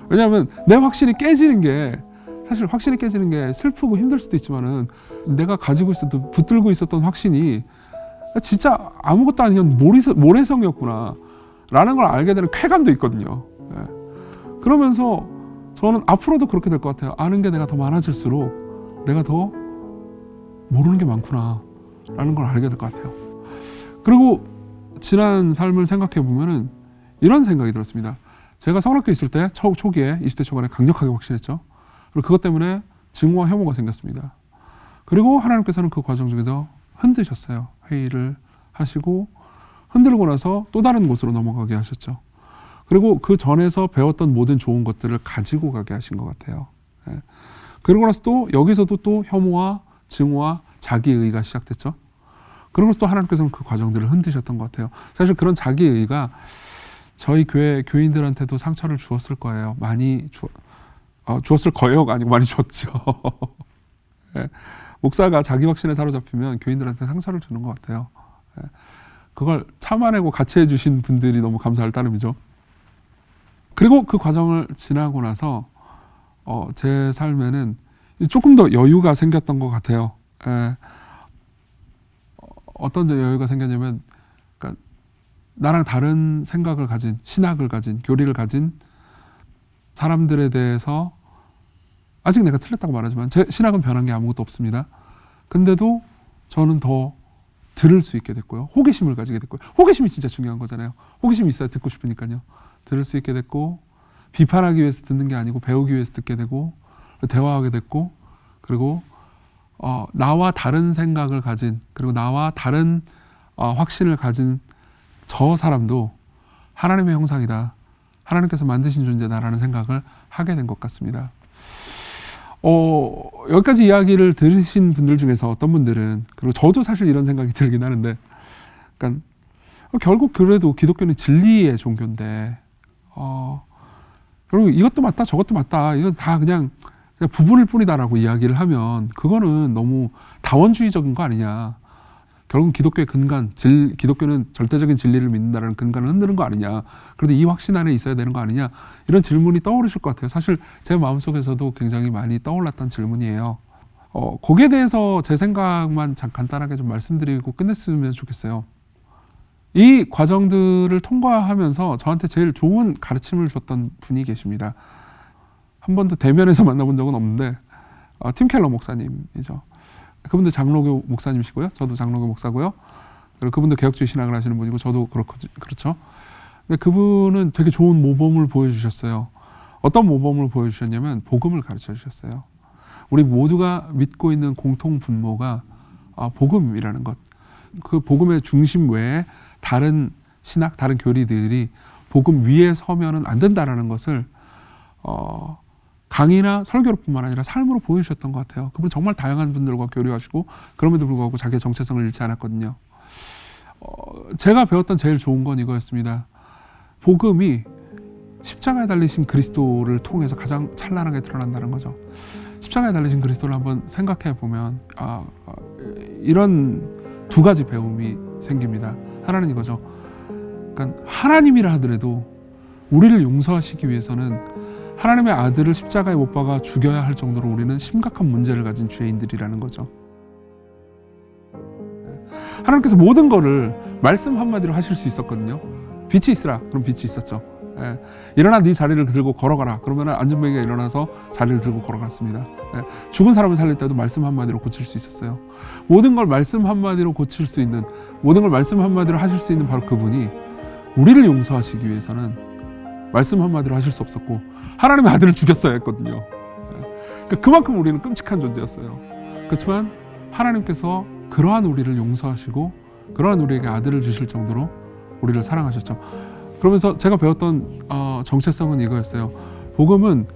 왜냐하면 내 확신이 깨지는 게, 사실 확신이 깨지는 게 슬프고 힘들 수도 있지만은 내가 가지고 있었던, 붙들고 있었던 확신이 진짜 아무것도 아닌 모래성이었구나 라는 걸 알게 되는 쾌감도 있거든요. 그러면서 저는 앞으로도 그렇게 될 것 같아요. 아는 게 내가 더 많아질수록 내가 더 모르는 게 많구나 라는 걸 알게 될 것 같아요. 그리고 지난 삶을 생각해 보면은 이런 생각이 들었습니다. 제가 성학교에 있을 때 초기에 20대 초반에 강력하게 확신했죠. 그리고 그것 때문에 증오와 혐오가 생겼습니다. 그리고 하나님께서는 그 과정 중에서 흔드셨어요. 회의를 하시고 흔들고 나서 또 다른 곳으로 넘어가게 하셨죠. 그리고 그 전에서 배웠던 모든 좋은 것들을 가지고 가게 하신 것 같아요. 그러고 나서 또 여기서도 또 혐오와 증오와 자기의의가 시작됐죠. 그러고 또 하나님께서는 그 과정들을 흔드셨던 것 같아요. 사실 그런 자기의의가 저희 교회 교인들한테도 상처를 주었을 거예요. 많이 주었을 거예요가 아니고 많이 줬죠. 목사가 자기 확신에 사로잡히면 교인들한테 상처를 주는 것 같아요. 그걸 참아내고 같이 해주신 분들이 너무 감사할 따름이죠. 그리고 그 과정을 지나고 나서 제 삶에는 조금 더 여유가 생겼던 것 같아요. 어떤 여유가 생겼냐면, 그러니까 나랑 다른 생각을 가진, 신학을 가진, 교리를 가진 사람들에 대해서 아직 내가 틀렸다고 말하지만 제 신학은 변한 게 아무것도 없습니다. 근데도 저는 더 들을 수 있게 됐고요. 호기심을 가지게 됐고요. 호기심이 진짜 중요한 거잖아요. 호기심이 있어야 듣고 싶으니까요. 들을 수 있게 됐고, 비판하기 위해서 듣는 게 아니고 배우기 위해서 듣게 되고, 대화하게 됐고, 그리고 나와 다른 생각을 가진, 그리고 나와 다른 확신을 가진 저 사람도 하나님의 형상이다, 하나님께서 만드신 존재다라는 생각을 하게 된 것 같습니다. 여기까지 이야기를 들으신 분들 중에서 어떤 분들은, 그리고 저도 사실 이런 생각이 들긴 하는데, 그러니까 결국 그래도 기독교는 진리의 종교인데, 그리고 이것도 맞다 저것도 맞다, 이건 다 그냥 부분일 뿐이다라고 이야기를 하면 그거는 너무 다원주의적인 거 아니냐. 결국 기독교의 근간, 기독교는 절대적인 진리를 믿는다는 근간을 흔드는 거 아니냐. 그래도 이 확신 안에 있어야 되는 거 아니냐. 이런 질문이 떠오르실 것 같아요. 사실 제 마음속에서도 굉장히 많이 떠올랐던 질문이에요. 거기에 대해서 제 생각만 간단하게 좀 말씀드리고 끝냈으면 좋겠어요. 이 과정들을 통과하면서 저한테 제일 좋은 가르침을 줬던 분이 계십니다. 한 번도 대면에서 만나본 적은 없는데 팀 켈러 목사님이죠. 그분도 장로교 목사님이시고요. 저도 장로교 목사고요. 그리고 그분도 개혁주의 신학을 하시는 분이고 저도 그렇죠. 근데 그분은 되게 좋은 모범을 보여주셨어요. 어떤 모범을 보여주셨냐면 복음을 가르쳐 주셨어요. 우리 모두가 믿고 있는 공통 분모가 복음이라는 것. 그 복음의 중심 외에 다른 신학, 다른 교리들이 복음 위에 서면은 안 된다라는 것을 강의나 설교로뿐만 아니라 삶으로 보여주셨던 것 같아요. 그분 정말 다양한 분들과 교류하시고 그럼에도 불구하고 자기의 정체성을 잃지 않았거든요. 제가 배웠던 제일 좋은 건 이거였습니다. 복음이 십자가에 달리신 그리스도를 통해서 가장 찬란하게 드러난다는 거죠. 십자가에 달리신 그리스도를 한번 생각해 보면 이런 두 가지 배움이 생깁니다. 하나는 이거죠. 그러니까 하나님이라 하더라도 우리를 용서하시기 위해서는 하나님의 아들을 십자가에 못 박아 죽여야 할 정도로 우리는 심각한 문제를 가진 죄인들이라는 거죠. 하나님께서 모든 거를 말씀 한마디로 하실 수 있었거든요. 빛이 있으라. 그럼 빛이 있었죠. 일어나 네 자리를 들고 걸어가라. 그러면 안전뱅이가 일어나서 자리를 들고 걸어갔습니다. 죽은 사람을 살릴 때도 말씀 한마디로 고칠 수 있었어요. 모든 걸 말씀 한마디로 고칠 수 있는, 모든 걸 말씀 한마디로 하실 수 있는 바로 그분이 우리를 용서하시기 위해서는 말씀 한마디로 하실 수 없었고 하나님의 아들을 죽였어야 했거든요. 그만큼 우리는 끔찍한 존재였어요. 그렇지만 하나님께서 그러한 우리를 용서하시고 그러한 우리에게 아들을 주실 정도로 우리를 사랑하셨죠. 그러면서 제가 배웠던 정체성은 이거였어요. 복음은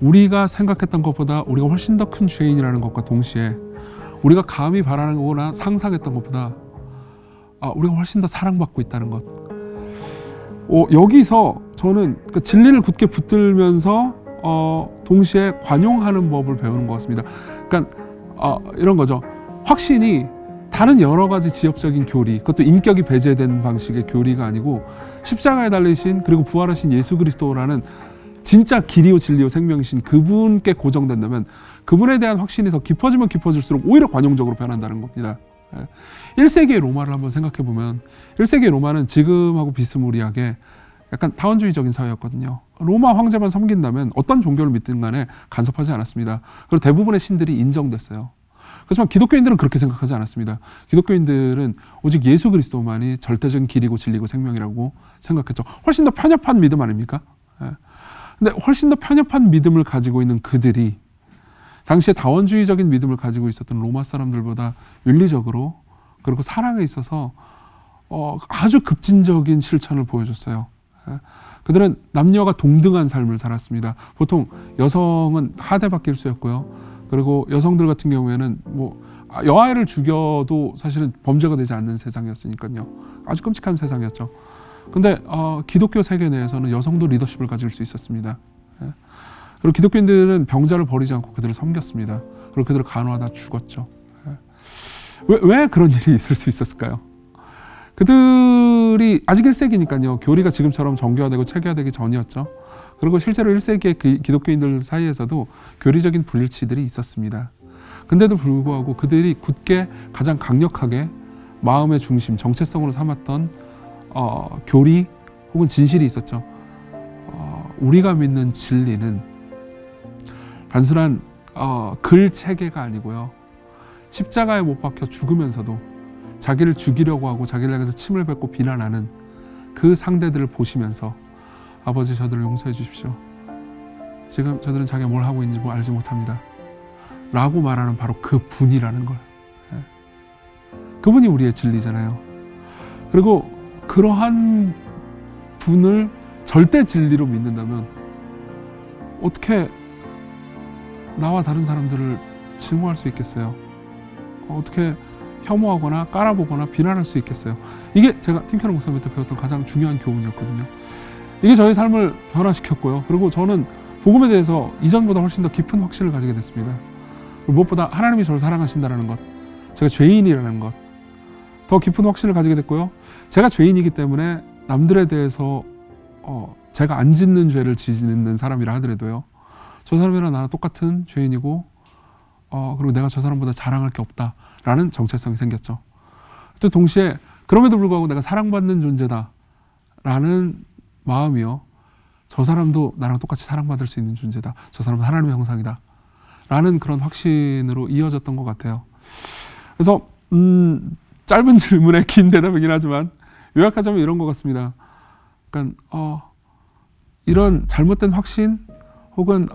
우리가 생각했던 것보다 우리가 훨씬 더 큰 죄인이라는 것과 동시에 우리가 감히 바라는 거나 상상했던 것보다 우리가 훨씬 더 사랑받고 있다는 것. 여기서 저는 그 진리를 굳게 붙들면서 동시에 관용하는 법을 배우는 것 같습니다. 그러니까 이런 거죠. 확신이 다른 여러 가지 지엽적인 교리, 그것도 인격이 배제된 방식의 교리가 아니고 십자가에 달리신 그리고 부활하신 예수 그리스도라는 진짜 길이요 진리요 생명이신 그분께 고정된다면 그분에 대한 확신이 더 깊어지면 깊어질수록 오히려 관용적으로 변한다는 겁니다. 1세기의 로마를 한번 생각해 보면 1세기의 로마는 지금하고 비스무리하게 약간 타원주의적인 사회였거든요. 로마 황제만 섬긴다면 어떤 종교를 믿든 간에 간섭하지 않았습니다. 그리고 대부분의 신들이 인정됐어요. 그렇지만 기독교인들은 그렇게 생각하지 않았습니다. 기독교인들은 오직 예수 그리스도만이 절대적인 길이고 진리고 생명이라고 생각했죠. 훨씬 더 편협한 믿음 아닙니까? 근데 훨씬 더 편협한 믿음을 가지고 있는 그들이 당시에 다원주의적인 믿음을 가지고 있었던 로마 사람들보다 윤리적으로 그리고 사랑에 있어서 아주 급진적인 실천을 보여줬어요. 그들은 남녀가 동등한 삶을 살았습니다. 보통 여성은 하대받기 일쑤였고요. 그리고 여성들 같은 경우에는 여아이를 죽여도 사실은 범죄가 되지 않는 세상이었으니까요. 아주 끔찍한 세상이었죠. 근데 기독교 세계 내에서는 여성도 리더십을 가질 수 있었습니다. 그리고 기독교인들은 병자를 버리지 않고 그들을 섬겼습니다. 그리고 그들을 간호하다 죽었죠. 왜 그런 일이 있을 수 있었을까요? 그들이 아직 1세기니까요. 교리가 지금처럼 정교화되고 체계화되기 전이었죠. 그리고 실제로 1세기의 기독교인들 사이에서도 교리적인 불일치들이 있었습니다. 근데도 불구하고 그들이 굳게 가장 강력하게 마음의 중심, 정체성으로 삼았던 교리 혹은 진실이 있었죠. 우리가 믿는 진리는 단순한 글 체계가 아니고요. 십자가에 못 박혀 죽으면서도 자기를 죽이려고 하고 자기를 향해서 침을 뱉고 비난하는 그 상대들을 보시면서 아버지 저들을 용서해 주십시오. 지금 저들은 자기가 뭘 하고 있는지 알지 못합니다. 라고 말하는 바로 그 분이라는 걸. 그분이 우리의 진리잖아요. 그리고 그러한 분을 절대 진리로 믿는다면 어떻게 나와 다른 사람들을 증오할 수 있겠어요? 어떻게 혐오하거나 깔아보거나 비난할 수 있겠어요? 이게 제가 팀캐러 목사님한테 배웠던 가장 중요한 교훈이었거든요. 이게 저의 삶을 변화시켰고요. 그리고 저는 복음에 대해서 이전보다 훨씬 더 깊은 확신을 가지게 됐습니다. 그리고 무엇보다 하나님이 저를 사랑하신다는 것, 제가 죄인이라는 것, 더 깊은 확신을 가지게 됐고요. 제가 죄인이기 때문에 남들에 대해서 제가 안 짓는 죄를 짓는 사람이라 하더라도요. 저 사람이랑 나랑 똑같은 죄인이고 그리고 내가 저 사람보다 자랑할 게 없다라는 정체성이 생겼죠. 또 동시에 그럼에도 불구하고 내가 사랑받는 존재다라는 마음이요. 저 사람도 나랑 똑같이 사랑받을 수 있는 존재다. 저 사람은 하나님의 형상이다. 라는 그런 확신으로 이어졌던 것 같아요. 그래서 짧은 질문에 긴 대답이긴 하지만 요약하자면 이런 것 같습니다. 그러니까 이런 잘못된 확신 혹은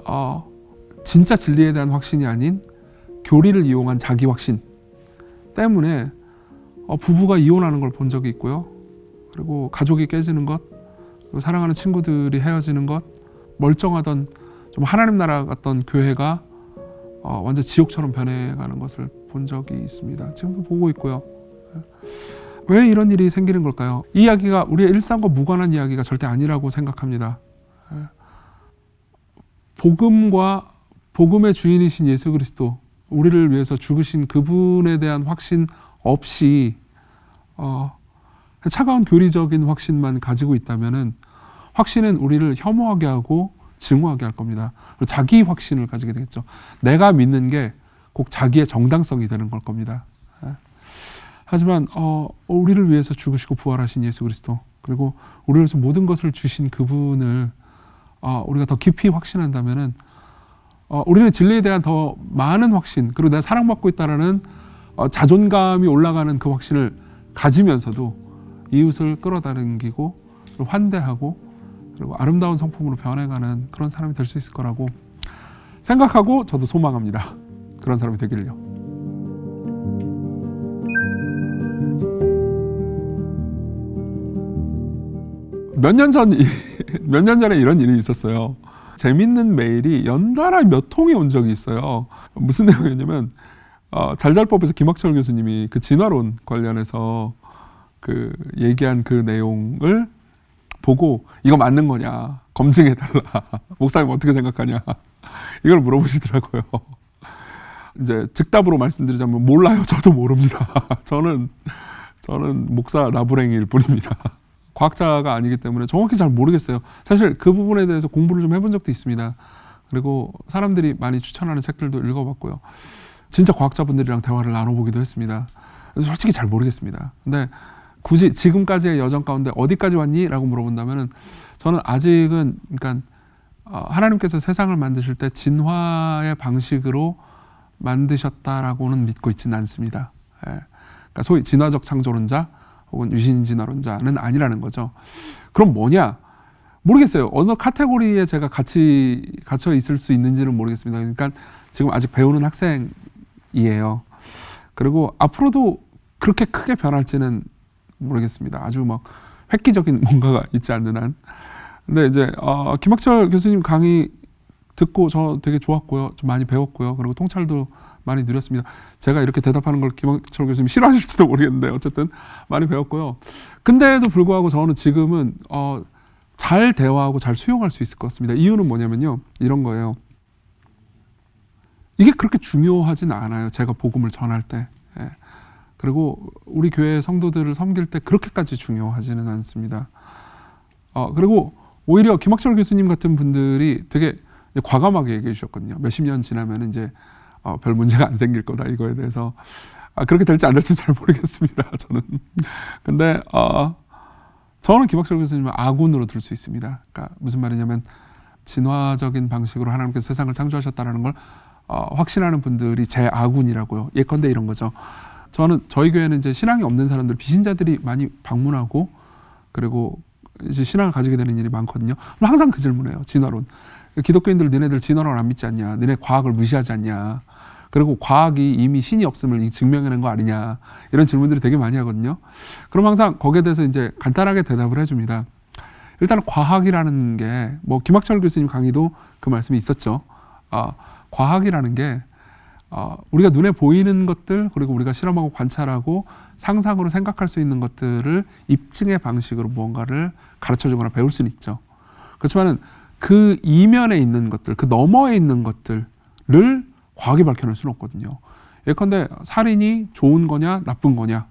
진짜 진리에 대한 확신이 아닌 교리를 이용한 자기 확신 때문에 부부가 이혼하는 걸 본 적이 있고요. 그리고 가족이 깨지는 것, 그리고 사랑하는 친구들이 헤어지는 것, 멀쩡하던 좀 하나님 나라 같던 교회가 완전 지옥처럼 변해가는 것을 본 적이 있습니다. 지금도 보고 있고요. 왜 이런 일이 생기는 걸까요? 이 이야기가 우리의 일상과 무관한 이야기가 절대 아니라고 생각합니다. 복음과 복음의 주인이신 예수 그리스도, 우리를 위해서 죽으신 그분에 대한 확신 없이 차가운 교리적인 확신만 가지고 있다면은 확신은 우리를 혐오하게 하고 증오하게 할 겁니다. 그리고 자기 확신을 가지게 되겠죠. 내가 믿는 게 꼭 자기의 정당성이 되는 걸 겁니다. 하지만 우리를 위해서 죽으시고 부활하신 예수 그리스도, 그리고 우리를 위해서 모든 것을 주신 그분을 우리가 더 깊이 확신한다면은 우리는 진리에 대한 더 많은 확신, 그리고 내가 사랑받고 있다라는 자존감이 올라가는 그 확신을 가지면서도 이웃을 끌어당기고 그리고 환대하고 그리고 아름다운 성품으로 변해가는 그런 사람이 될 수 있을 거라고 생각하고 저도 소망합니다. 그런 사람이 되기를요. 몇 년 전에 이런 일이 있었어요. 재밌는 메일이 연달아 몇 통이 온 적이 있어요. 무슨 내용이었냐면 잘잘법에서 김학철 교수님이 그 진화론 관련해서 그 얘기한 그 내용을 보고 이거 맞는 거냐 검증해달라. 목사님 어떻게 생각하냐 이걸 물어보시더라고요. 이제 즉답으로 말씀드리자면 몰라요. 저도 모릅니다. 저는 목사 나부랭이일 뿐입니다. 과학자가 아니기 때문에 정확히 잘 모르겠어요. 사실 그 부분에 대해서 공부를 좀 해본 적도 있습니다. 그리고 사람들이 많이 추천하는 책들도 읽어봤고요. 진짜 과학자분들이랑 대화를 나눠보기도 했습니다. 그래서 솔직히 잘 모르겠습니다. 근데 굳이 지금까지의 여정 가운데 어디까지 왔니? 라고 물어본다면은 저는 아직은 그러니까 하나님께서 세상을 만드실 때 진화의 방식으로 만드셨다라고는 믿고 있지는 않습니다. 예. 그러니까 소위 진화적 창조론자 혹은 유신 진화론자는 아니라는 거죠. 그럼 뭐냐? 모르겠어요. 어느 카테고리에 제가 갇혀 있을 수 있는지는 모르겠습니다. 그러니까 지금 아직 배우는 학생이에요. 그리고 앞으로도 그렇게 크게 변할지는 모르겠습니다. 아주 막 획기적인 뭔가가 있지 않는 한. 근데 이제 김학철 교수님 강의 듣고 저 되게 좋았고요. 좀 많이 배웠고요. 그리고 통찰도 많이 누렸습니다. 제가 이렇게 대답하는 걸 김학철 교수님 싫어하실지도 모르겠는데 어쨌든 많이 배웠고요. 근데도 불구하고 저는 지금은 잘 대화하고 잘 수용할 수 있을 것 같습니다. 이유는 뭐냐면요. 이런 거예요. 이게 그렇게 중요하진 않아요. 제가 복음을 전할 때. 예. 그리고 우리 교회 성도들을 섬길 때 그렇게까지 중요하지는 않습니다. 그리고 오히려 김학철 교수님 같은 분들이 되게 과감하게 얘기해 주셨거든요. 몇십 년 지나면 이제 별 문제가 안 생길 거다 이거에 대해서. 그렇게 될지 안 될지 잘 모르겠습니다. 저는. 근데 저는 김학철 교수님을 아군으로 들 수 있습니다. 그러니까 무슨 말이냐면 진화적인 방식으로 하나님께서 세상을 창조하셨다는 걸 확신하는 분들이 제 아군이라고요. 예컨대 이런 거죠. 저희 교회는 이제 신앙이 없는 사람들, 비신자들이 많이 방문하고 그리고 이제 신앙을 가지게 되는 일이 많거든요. 그럼 항상 그 질문해요. 진화론. 기독교인들 니네들 진화론을 안 믿지 않냐? 니네 과학을 무시하지 않냐? 그리고 과학이 이미 신이 없음을 증명해낸 거 아니냐? 이런 질문들이 되게 많이 하거든요. 그럼 항상 거기에 대해서 이제 간단하게 대답을 해줍니다. 일단 과학이라는 게 뭐 김학철 교수님 강의도 그 말씀이 있었죠. 과학이라는 게 우리가 눈에 보이는 것들 그리고 우리가 실험하고 관찰하고 상상으로 생각할 수 있는 것들을 입증의 방식으로 무언가를 가르쳐주거나 배울 수는 있죠. 그렇지만은 그 이면에 있는 것들, 그 너머에 있는 것들을 과학이 밝혀낼 수는 없거든요. 예컨대 살인이 좋은 거냐 나쁜 거냐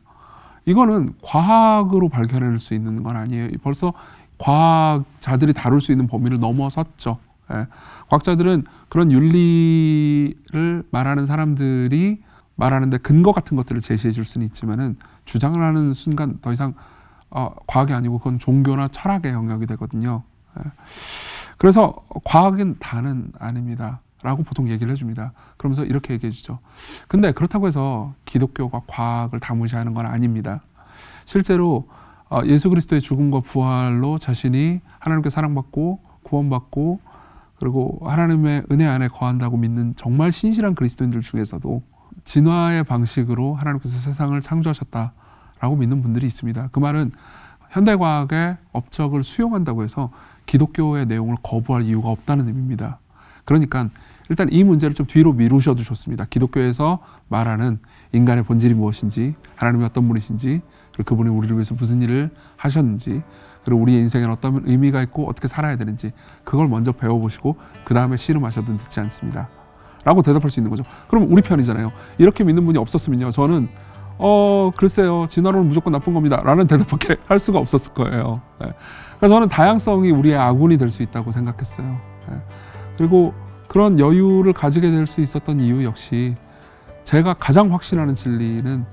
이거는 과학으로 밝혀낼 수 있는 건 아니에요. 벌써 과학자들이 다룰 수 있는 범위를 넘어섰죠. 예. 과학자들은 그런 윤리를 말하는 사람들이 말하는데 근거 같은 것들을 제시해 줄 수는 있지만은 주장을 하는 순간 더 이상 과학이 아니고 그건 종교나 철학의 영역이 되거든요. 예. 그래서 과학은 다는 아닙니다. 라고 보통 얘기를 해줍니다. 그러면서 이렇게 얘기해 주죠. 근데 그렇다고 해서 기독교가 과학을 다 무시하는 건 아닙니다. 실제로 예수 그리스도의 죽음과 부활로 자신이 하나님께 사랑받고 구원받고 그리고 하나님의 은혜 안에 거한다고 믿는 정말 신실한 그리스도인들 중에서도 진화의 방식으로 하나님께서 세상을 창조하셨다라고 믿는 분들이 있습니다. 그 말은 현대과학의 업적을 수용한다고 해서 기독교의 내용을 거부할 이유가 없다는 의미입니다. 그러니까 일단 이 문제를 좀 뒤로 미루셔도 좋습니다. 기독교에서 말하는 인간의 본질이 무엇인지, 하나님이 어떤 분이신지, 그리고 그분이 우리를 위해서 무슨 일을 하셨는지, 그리고 우리의 인생에는 어떤 의미가 있고 어떻게 살아야 되는지 그걸 먼저 배워보시고 그 다음에 씨름하셔도 늦지 않습니다. 라고 대답할 수 있는 거죠. 그럼 우리 편이잖아요. 이렇게 믿는 분이 없었으면요. 저는 글쎄요. 진화론은 무조건 나쁜 겁니다. 라는 대답밖에 할 수가 없었을 거예요. 네. 그러니까 저는 다양성이 우리의 아군이 될 수 있다고 생각했어요. 네. 그리고 그런 여유를 가지게 될 수 있었던 이유 역시 제가 가장 확신하는 진리는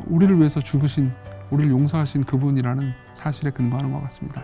우리를 위해서 죽으신, 우리를 용서하신 그분이라는 사실에 근거하는 것 같습니다.